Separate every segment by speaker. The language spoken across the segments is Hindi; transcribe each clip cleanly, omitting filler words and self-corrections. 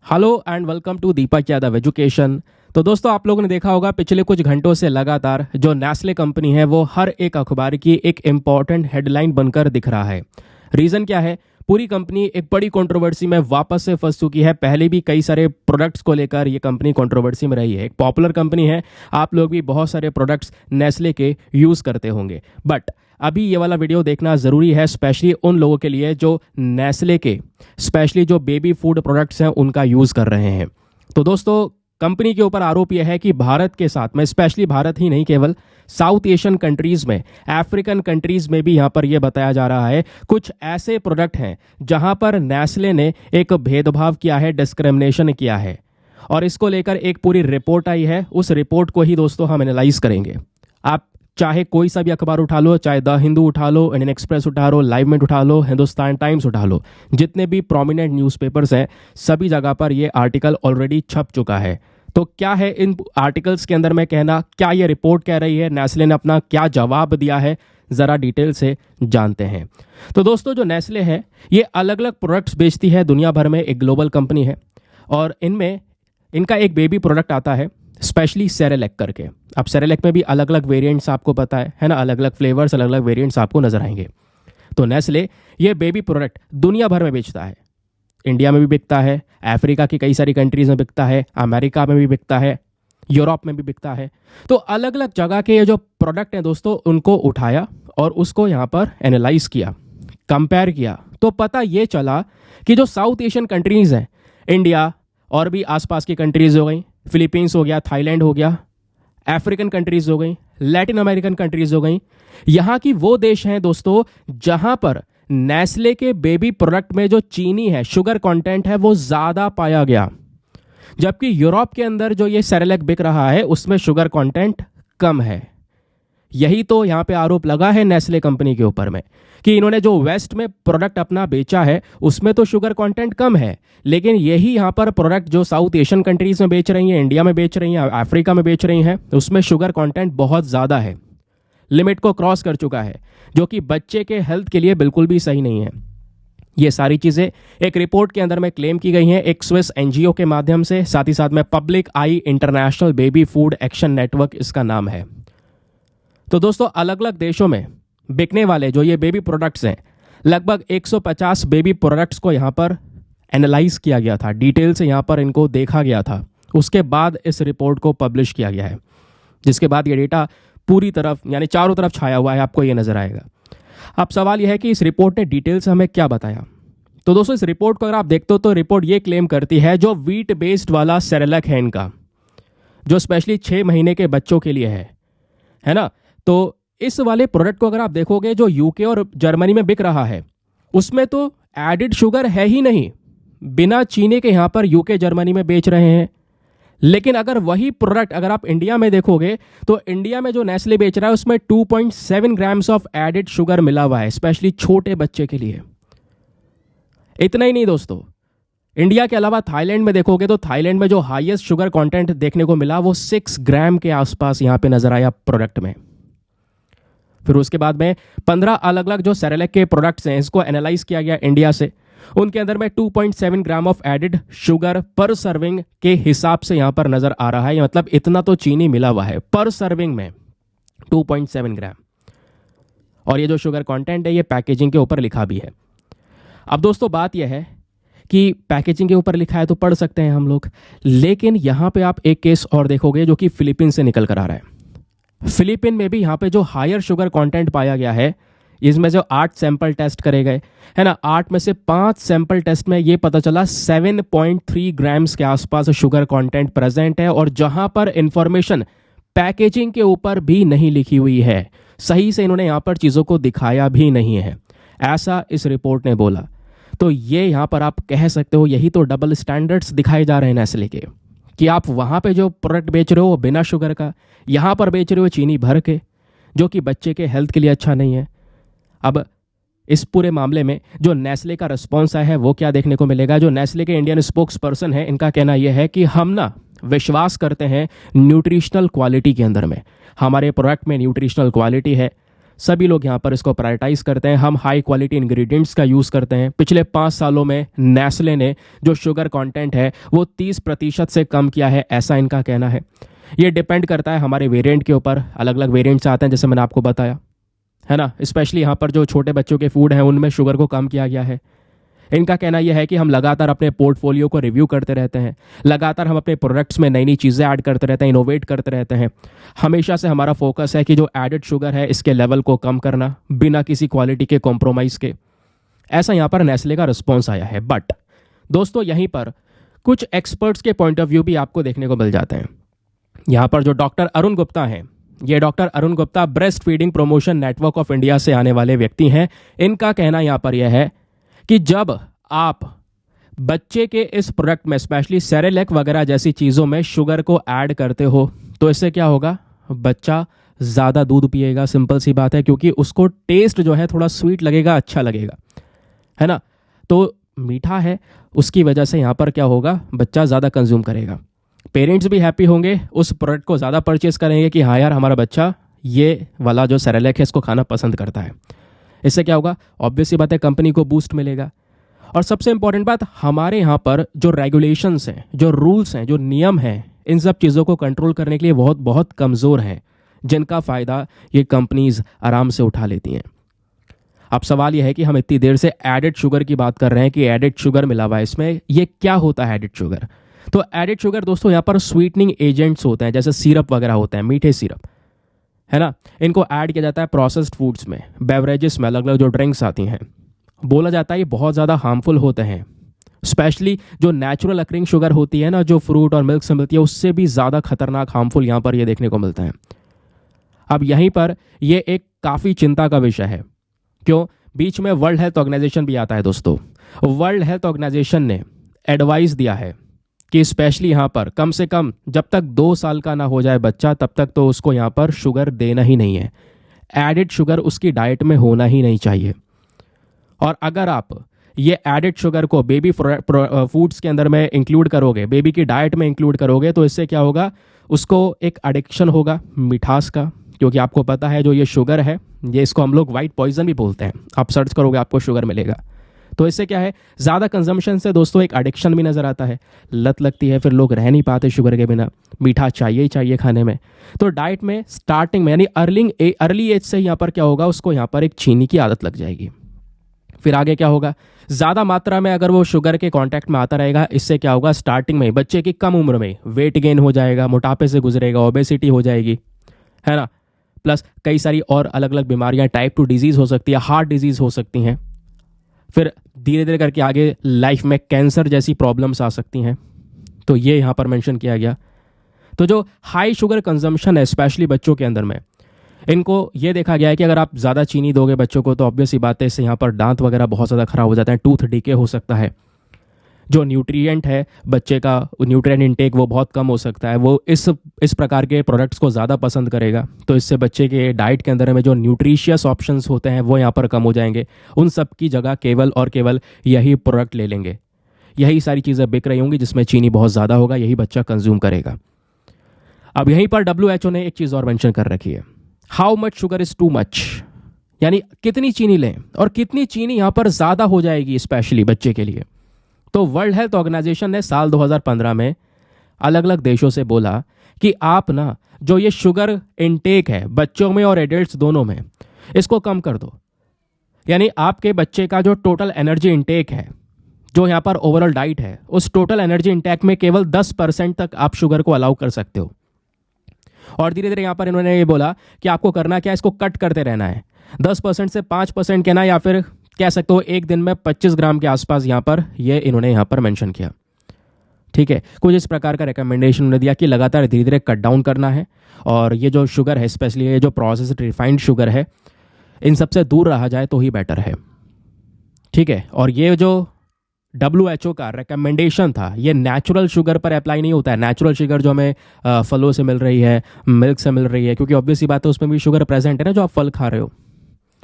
Speaker 1: Hello and welcome to Deepak Yadav education. तो दोस्तों, आप लोगों ने देखा होगा पिछले कुछ घंटों से लगातार जो नेस्ले कंपनी है वो हर एक अखबार की एक इम्पॉर्टेंट हेडलाइन बनकर दिख रहा है। रीज़न क्या है? पूरी कंपनी एक बड़ी कंट्रोवर्सी में वापस से फंस चुकी है। पहले भी कई सारे प्रोडक्ट्स को लेकर ये कंपनी कंट्रोवर्सी में रही है। एक पॉपुलर कंपनी है, आप लोग भी बहुत सारे प्रोडक्ट्स नेस्ले के यूज़ करते होंगे, बट अभी ये वाला वीडियो देखना ज़रूरी है, स्पेशली उन लोगों के लिए जो नेस्ले के स्पेशली जो बेबी फूड प्रोडक्ट्स हैं उनका यूज़ कर रहे हैं। तो दोस्तों, कंपनी के ऊपर आरोप यह है कि भारत के साथ में, स्पेशली भारत ही नहीं, केवल साउथ एशियन कंट्रीज़ में, अफ्रीकन कंट्रीज़ में भी यहाँ पर यह बताया जा रहा है कुछ ऐसे प्रोडक्ट हैं जहाँ पर नेस्ले ने एक भेदभाव किया है, डिस्क्रिमिनेशन किया है। और इसको लेकर एक पूरी रिपोर्ट आई है। उस रिपोर्ट को ही दोस्तों हम एनालाइज करेंगे। आप चाहे कोई सा भी अखबार उठा लो, चाहे द हिंदू उठा लो, इंडियन एक्सप्रेस उठा लो, लाइव मिनट उठा लो, हिंदुस्तान टाइम्स उठा लो, जितने भी प्रोमिनेंट न्यूज़पेपर्स हैं सभी जगह पर ये आर्टिकल ऑलरेडी छप चुका है। तो क्या है इन आर्टिकल्स के अंदर में कहना, क्या ये रिपोर्ट कह रही है, नेस्ले ने अपना क्या जवाब दिया है, ज़रा डिटेल से जानते हैं। तो दोस्तों, जो नेस्ले है ये अलग अलग प्रोडक्ट्स बेचती है दुनिया भर में, एक ग्लोबल कंपनी है। और इनमें इनका एक बेबी प्रोडक्ट आता है स्पेशली सेरेलैक करके। अब सेरेलैक में भी अलग अलग वेरिएंट्स आपको पता है ना, अलग अलग फ्लेवर्स, अलग अलग वेरिएंट्स आपको नजर आएंगे। तो नेस्ले ये बेबी प्रोडक्ट दुनिया भर में बेचता है। इंडिया में भी बिकता है, अफ्रीका की कई सारी कंट्रीज में बिकता है, अमेरिका में भी बिकता है, यूरोप में भी बिकता है। तो अलग अलग जगह के ये जो प्रोडक्ट हैं दोस्तों, उनको उठाया और उसको यहाँ पर एनालाइज किया, कंपेयर किया, तो पता ये चला कि जो साउथ एशियन कंट्रीज हैं, इंडिया और भी आसपास की कंट्रीज हो गई, फिलीपींस हो गया, थाईलैंड हो गया, अफ्रीकन कंट्रीज हो गई, लैटिन अमेरिकन कंट्रीज हो गई, यहाँ की वो देश हैं दोस्तों जहाँ पर नेस्ले के बेबी प्रोडक्ट में जो चीनी है, शुगर कंटेंट है, वो ज़्यादा पाया गया। जबकि यूरोप के अंदर जो ये सेरेलैक बिक रहा है उसमें शुगर कंटेंट कम है। यही तो यहाँ पे आरोप लगा है नेस्ले कंपनी के ऊपर में कि इन्होंने जो वेस्ट में प्रोडक्ट अपना बेचा है उसमें तो शुगर कंटेंट कम है, लेकिन यही यहाँ पर प्रोडक्ट जो साउथ एशियन कंट्रीज में बेच रही हैं, इंडिया में बेच रही हैं, अफ्रीका में बेच रही हैं, उसमें शुगर कंटेंट बहुत ज़्यादा है, लिमिट को क्रॉस कर चुका है, जो कि बच्चे के हेल्थ के लिए बिल्कुल भी सही नहीं है। ये सारी चीज़ें एक रिपोर्ट के अंदर में क्लेम की गई हैं एक स्विस एनजीओ के माध्यम से, साथ ही साथ में public I international baby food action network इसका नाम है। तो दोस्तों, अलग अलग देशों में बिकने वाले जो ये बेबी प्रोडक्ट्स हैं, लगभग 150 बेबी प्रोडक्ट्स को यहाँ पर एनालाइज किया गया था, डिटेल से यहाँ पर इनको देखा गया था। उसके बाद इस रिपोर्ट को पब्लिश किया गया है, जिसके बाद ये डेटा पूरी तरफ यानी चारों तरफ छाया हुआ है, आपको ये नजर आएगा। अब सवाल यह है कि इस रिपोर्ट ने डिटेल से हमें क्या बताया। तो दोस्तों, इस रिपोर्ट को अगर आप देखते हो तो रिपोर्ट ये क्लेम करती है जो व्हीट बेस्ड वाला सेरेलैक है इनका, जो स्पेशली 6 महीने के बच्चों के लिए है ना, तो इस वाले प्रोडक्ट को अगर आप देखोगे जो यूके और जर्मनी में बिक रहा है उसमें तो एडिड शुगर है ही नहीं, बिना चीनी के यहाँ पर यूके जर्मनी में बेच रहे हैं। लेकिन अगर वही प्रोडक्ट अगर आप इंडिया में देखोगे तो इंडिया में जो नेस्ले बेच रहा है उसमें 2.7 ग्राम्स ऑफ एडिड शुगर मिला हुआ है, स्पेशली छोटे बच्चे के लिए। इतना ही नहीं दोस्तों, इंडिया के अलावा थाईलैंड में देखोगे तो थाईलैंड में जो हाईएस्ट शुगर कंटेंट देखने को मिला वो 6 ग्राम के आसपास यहाँ पे नजर आया प्रोडक्ट में। फिर उसके बाद में 15 अलग अलग जो सेरेलैक के प्रोडक्ट्स हैं इसको एनालाइज किया गया इंडिया से, उनके अंदर में 2.7 ग्राम ऑफ एडिड शुगर पर सर्विंग के हिसाब से यहां पर नजर आ रहा है। मतलब इतना तो चीनी मिला हुआ है पर सर्विंग में, 2.7 ग्राम। और ये जो शुगर कंटेंट है ये पैकेजिंग के ऊपर लिखा भी है। अब दोस्तों, बात यह है कि पैकेजिंग के ऊपर लिखा है तो पढ़ सकते हैं हम लोग, लेकिन यहां पे आप एक केस और देखोगे जो कि फिलीपींस से निकल कर आ रहा है। फिलीपीन में भी यहाँ पे जो हायर शुगर कंटेंट पाया गया है, इसमें जो 8 सैंपल टेस्ट करे गए है ना, 8 में से 5 सैंपल टेस्ट में ये पता चला 7.3 ग्राम्स के आसपास शुगर कंटेंट प्रेजेंट है। और जहां पर इंफॉर्मेशन पैकेजिंग के ऊपर भी नहीं लिखी हुई है, सही से इन्होंने यहाँ पर चीज़ों को दिखाया भी नहीं है, ऐसा इस रिपोर्ट ने बोला। तो ये यहाँ पर आप कह सकते हो यही तो डबल स्टैंडर्ड्स दिखाए जा रहे हैं नेस्ले के, कि आप वहाँ पे जो प्रोडक्ट बेच रहे हो वो बिना शुगर का, यहाँ पर बेच रहे हो चीनी भर के, जो कि बच्चे के हेल्थ के लिए अच्छा नहीं है। अब इस पूरे मामले में जो नेस्ले का रिस्पॉन्स आया है वो क्या देखने को मिलेगा। जो नेस्ले के इंडियन स्पोक्स पर्सन है, इनका कहना यह है कि हम ना विश्वास करते हैं न्यूट्रिशनल क्वालिटी के अंदर में, हमारे प्रोडक्ट में न्यूट्रिशनल क्वालिटी है, सभी लोग यहाँ पर इसको प्रायोरिटाइज करते हैं। हम हाई क्वालिटी इंग्रेडिएंट्स का यूज़ करते हैं। पिछले 5 सालों में नेस्ले ने जो शुगर कंटेंट है वो 30% से कम किया है, ऐसा इनका कहना है। ये डिपेंड करता है हमारे वेरिएंट के ऊपर। अलग अलग वेरिएंट्स आते हैं, जैसे मैंने आपको बताया है ना। स्पेशली यहाँ पर जो छोटे बच्चों के फूड हैं उनमें शुगर को कम किया गया है। इनका कहना यह है कि हम लगातार अपने पोर्टफोलियो को रिव्यू करते रहते हैं, लगातार हम अपने प्रोडक्ट्स में नई नई चीज़ें ऐड करते रहते हैं, इनोवेट करते रहते हैं। हमेशा से हमारा फोकस है कि जो एडेड शुगर है इसके लेवल को कम करना बिना किसी क्वालिटी के कॉम्प्रोमाइज़ के। ऐसा यहाँ पर नेस्ले का रिस्पॉन्स आया है। बट दोस्तों यहीं पर कुछ एक्सपर्ट्स के पॉइंट ऑफ व्यू भी आपको देखने को मिल जाते हैं। यहाँ पर जो डॉक्टर अरुण गुप्ता हैं, ये doctor Arun Gupta breast feeding promotion network of India से आने वाले व्यक्ति हैं। इनका कहना यहाँ पर यह है कि जब आप बच्चे के इस प्रोडक्ट में स्पेशली सेरेलैक वगैरह जैसी चीज़ों में शुगर को ऐड करते हो तो इससे क्या होगा, बच्चा ज़्यादा दूध पिएगा। सिंपल सी बात है, क्योंकि उसको टेस्ट जो है थोड़ा स्वीट लगेगा, अच्छा लगेगा, है ना। तो मीठा है, उसकी वजह से यहाँ पर क्या होगा, बच्चा ज़्यादा कंज्यूम करेगा। पेरेंट्स भी हैप्पी होंगे, उस प्रोडक्ट को ज़्यादा परचेस करेंगे कि हाँ यार हमारा बच्चा ये वाला जो सेरेलैक है इसको खाना पसंद करता है। इससे क्या होगा, ऑब्वियस सी बात है, कंपनी को बूस्ट मिलेगा। और सबसे इंपॉर्टेंट बात, हमारे यहाँ पर जो रेगुलेशंस हैं, जो रूल्स हैं, जो नियम हैं, इन सब चीज़ों को कंट्रोल करने के लिए बहुत बहुत कमज़ोर हैं, जिनका फ़ायदा ये कंपनीज आराम से उठा लेती हैं। अब सवाल यह है कि हम इतनी देर से एडेड शुगर की बात कर रहे हैं कि एडेड शुगर मिला हुआ है इसमें, ये क्या होता है एडेड शुगर। तो एडेड शुगर दोस्तों यहाँ पर स्वीटनिंग एजेंट्स होते हैं, जैसे सिरप वगैरह होते हैं, मीठे सिरप, है ना। इनको ऐड किया जाता है प्रोसेस्ड फूड्स में, बेवरेजेस में, अलग अलग जो ड्रिंक्स आती हैं। बोला जाता है ये बहुत ज़्यादा हार्मफुल होते हैं। स्पेशली जो नेचुरल अकरिंग शुगर होती है ना, जो फ्रूट और मिल्क से मिलती है, उससे भी ज़्यादा खतरनाक हार्मफुल यहाँ पर ये देखने को मिलता है। अब यहीं पर ये एक काफ़ी चिंता का विषय है। क्यों, बीच में वर्ल्ड हेल्थ ऑर्गेनाइजेशन भी आता है दोस्तों। वर्ल्ड हेल्थ ऑर्गेनाइजेशन ने एडवाइस दिया है कि स्पेशली यहाँ पर कम से कम जब तक 2 साल का ना हो जाए बच्चा, तब तक तो उसको यहाँ पर शुगर देना ही नहीं है। एडेड शुगर उसकी डाइट में होना ही नहीं चाहिए। और अगर आप ये एडेड शुगर को बेबी फूड्स के अंदर में इंक्लूड करोगे, बेबी की डाइट में इंक्लूड करोगे, तो इससे क्या होगा, उसको एक एडिक्शन होगा मिठास का। क्योंकि आपको पता है जो ये शुगर है, ये इसको हम लोग वाइट पॉइजन भी बोलते हैं। आप सर्च करोगे आपको शुगर मिलेगा। तो इससे क्या है, ज़्यादा कंजम्पशन से दोस्तों एक एडिक्शन भी नज़र आता है, लत लगती है, फिर लोग रह नहीं पाते शुगर के बिना, मीठा चाहिए ही चाहिए खाने में। तो डाइट में स्टार्टिंग में यानी अर्ली एज से यहाँ पर क्या होगा, उसको यहाँ पर एक चीनी की आदत लग जाएगी। फिर आगे क्या होगा, ज़्यादा मात्रा में अगर वो शुगर के कांटेक्ट में आता रहेगा, इससे क्या होगा, स्टार्टिंग में बच्चे की कम उम्र में वेट गेन हो जाएगा, मोटापे से गुजरेगा, ओबेसिटी हो जाएगी, है ना। प्लस कई सारी और अलग अलग बीमारियां, टाइप 2 डिजीज़ हो सकती है, हार्ट डिजीज़ हो सकती हैं। फिर धीरे धीरे करके आगे लाइफ में कैंसर जैसी प्रॉब्लम्स आ सकती हैं। तो ये यहाँ पर मेंशन किया गया। तो जो हाई शुगर कंजम्पशन है स्पेशली बच्चों के अंदर में, इनको ये देखा गया है कि अगर आप ज़्यादा चीनी दोगे बच्चों को तो ऑब्वियस ही बात है, इससे यहाँ पर दांत वगैरह बहुत ज़्यादा खराब हो जाते हैं, टूथ डीके हो सकता है। जो न्यूट्रिएंट है बच्चे का, न्यूट्रिएंट इनटेक वो बहुत कम हो सकता है, वो इस प्रकार के प्रोडक्ट्स को ज़्यादा पसंद करेगा। तो इससे बच्चे के डाइट के अंदर में जो न्यूट्रिशियस ऑप्शंस होते हैं वो यहाँ पर कम हो जाएंगे। उन सब की जगह केवल और केवल यही प्रोडक्ट ले लेंगे, यही सारी चीज़ें बिक रही होंगी जिसमें चीनी बहुत ज़्यादा होगा, यही बच्चा कंज्यूम करेगा। अब यहीं पर WHO ने एक चीज़ और मेंशन कर रखी है, how much sugar is too much, यानी कितनी चीनी लें और कितनी चीनी यहाँ पर ज़्यादा हो जाएगी स्पेशली बच्चे के लिए। तो वर्ल्ड हेल्थ ऑर्गेनाइजेशन ने साल 2015 में अलग अलग देशों से बोला कि आप ना जो ये शुगर इनटेक है बच्चों में और एडल्ट्स दोनों में, इसको कम कर दो। यानी आपके बच्चे का जो टोटल एनर्जी इनटेक है, जो यहाँ पर ओवरऑल डाइट है, उस टोटल एनर्जी इनटेक में केवल 10% तक आप शुगर को अलाउ कर सकते हो। और धीरे धीरे यहाँ पर इन्होंने ये बोला कि आपको करना क्या है, इसको कट करते रहना है, 10% से 5% कहना, या फिर कह सकते हो एक दिन में 25 ग्राम के आसपास यहाँ पर ये इन्होंने यहाँ पर मेंशन किया। ठीक है, कुछ इस प्रकार का रिकमेंडेशन उन्होंने दिया कि लगातार धीरे धीरे कट डाउन करना है और ये जो शुगर है स्पेशली ये जो प्रोसेस्ड रिफाइंड शुगर है, इन सबसे दूर रहा जाए तो ही बेटर है। ठीक है, और ये जो WHO का रिकमेंडेशन था, ये नेचुरल शुगर पर अप्लाई नहीं होता है। नेचुरल शुगर जो हमें फलों से मिल रही है, मिल्क से मिल रही है, क्योंकि ऑब्वियस ही बात है उसमें भी शुगर प्रेजेंट है ना, जो आप फल खा रहे हो।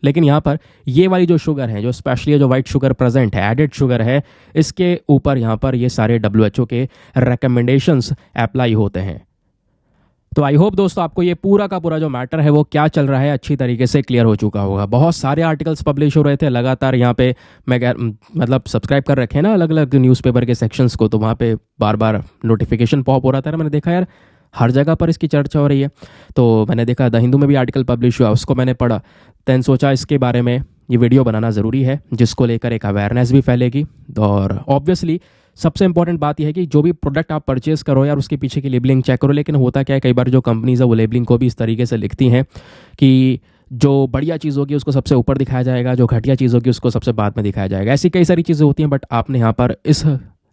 Speaker 1: लेकिन यहाँ पर ये वाली जो शुगर है, जो स्पेशली जो वाइट शुगर प्रेजेंट है, एडेड शुगर है, इसके ऊपर यहाँ पर ये सारे WHO के रिकमेंडेशंस अप्लाई होते हैं। तो आई होप दोस्तों आपको ये पूरा का पूरा जो मैटर है वो क्या चल रहा है अच्छी तरीके से क्लियर हो चुका होगा। बहुत सारे आर्टिकल्स पब्लिश हो रहे थे लगातार यहाँ पे। मतलब सब्सक्राइब कर रखे हैं ना अलग अलग न्यूज़पेपर के सेक्शंस को, तो वहाँ पे बार बार नोटिफिकेशन पॉप हो रहा था। मैंने देखा यार हर जगह पर इसकी चर्चा हो रही है, तो मैंने देखा द हिंदू में भी आर्टिकल पब्लिश हुआ, उसको मैंने पढ़ा। दैन सोचा इसके बारे में ये वीडियो बनाना ज़रूरी है, जिसको लेकर एक अवेयरनेस भी फैलेगी। और ऑब्वियसली सबसे इंपॉर्टेंट बात यह है कि जो भी प्रोडक्ट आप परचेज करो यार उसके पीछे की लेबलिंग चेक करो। लेकिन होता क्या है, कई बार जो कंपनीज है वो लेबलिंग को भी इस तरीके से लिखती हैं कि जो बढ़िया चीज़ होगी उसको सबसे ऊपर दिखाया जाएगा, जो घटिया चीज़ होगी उसको सबसे बाद में दिखाया जाएगा। ऐसी कई सारी चीज़ें होती हैं, बट आपने यहाँ पर इस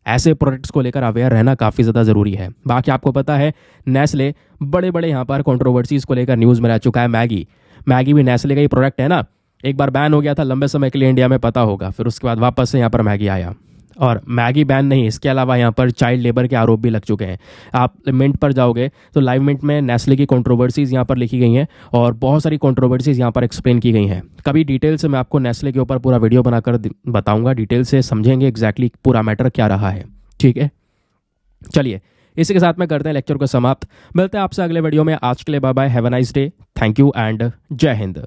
Speaker 1: ऐसे प्रोडक्ट्स को लेकर अवेयर रहना काफ़ी ज़्यादा ज़रूरी है। बाकी आपको पता है नेस्ले बड़े बड़े यहाँ पर कंट्रोवर्सीज़ को लेकर न्यूज़ में रह चुका है। मैगी भी नेस्ले का ही प्रोडक्ट है ना। एक बार बैन हो गया था लंबे समय के लिए इंडिया में, पता होगा, फिर उसके बाद वापस से यहाँ पर मैगी आया। और मैगी बैन नहीं, इसके अलावा यहाँ पर चाइल्ड लेबर के आरोप भी लग चुके हैं। आप मिंट पर जाओगे तो लाइव मिंट में नेस्ले की कंट्रोवर्सीज़ यहाँ पर लिखी गई हैं और बहुत सारी कंट्रोवर्सीज़ यहाँ पर एक्सप्लेन की गई हैं। कभी डिटेल से मैं आपको नेस्ले के ऊपर पूरा वीडियो बनाकर बताऊंगा, डिटेल से समझेंगे एग्जैक्टली पूरा मैटर क्या रहा है। ठीक है, चलिए इसी के साथ में करते हैं लेक्चर को समाप्त। मिलते हैं आपसे अगले वीडियो में। आज के लिए bye bye, have a nice day, thank you and जय हिंद।